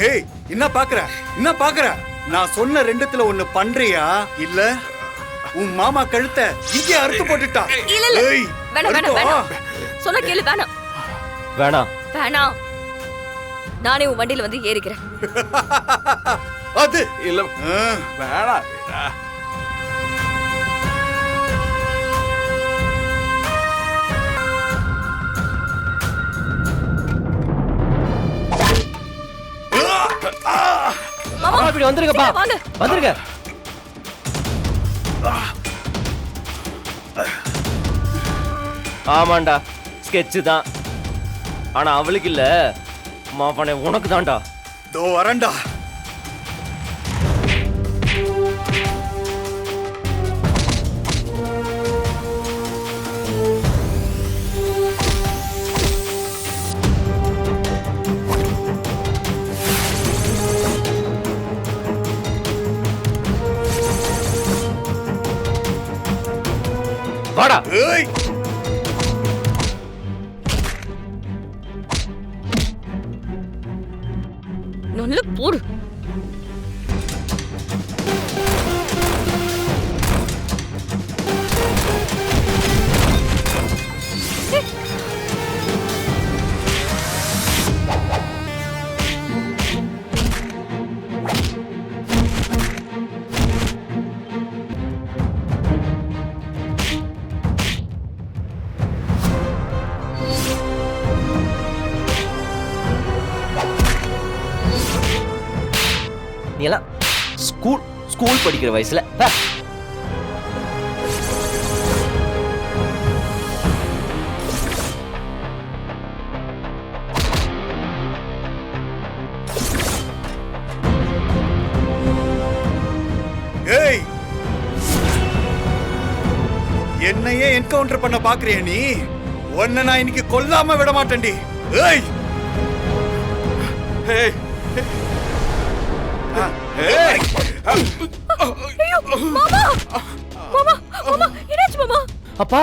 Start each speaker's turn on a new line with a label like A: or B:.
A: ஏய், என்ன பாக்குற? நான் சொன்ன ரெண்டுத்துல ஒண்ணு பண்றியா இல்ல உன் மாமா கழுத்தை இங்கே அறுத்து போட்டுட்டா?
B: இல்ல இல்ல
A: ஏய்,
B: வேணாம் வேணாம் வேணாம் சொன்ன கேளு வேணாம்
C: வேணாம்.
B: வேணாம் நானே உன் வண்டியில வந்து ஏறிக்கிறேன்.
A: அது
D: இல்ல
A: ஆ,
D: வேணாம்.
C: அப்பா, இப்படி வந்துருங்கப்பா.
B: சீக்கிரம் வாங்க.
C: வந்துருங்க. ஆமாண்டா, ஸ்கெட்சு தான். ஆனா அவளுக்கு இல்ல, மாப்பனே உனக்கு தான்டா.
A: தோ வரேன்டா.
C: வாடா.
A: ஏய்,
B: நல்ல போடு.
C: நீ எல்லாம் ஸ்கூல் படிக்கிற வயசுல பா.
A: ஏய், என்னையே என்கவுண்டர் பண்ண பாக்குறியா நீ? உன்னை நான் இன்னைக்கு கொல்லாம விட மாட்டேன்டி. ஏய்,
D: ஏய்,
A: ஏய்,
B: ஐயோ மாமா மாமா மாமா என்னாச்சு மாமா?
C: அப்பா,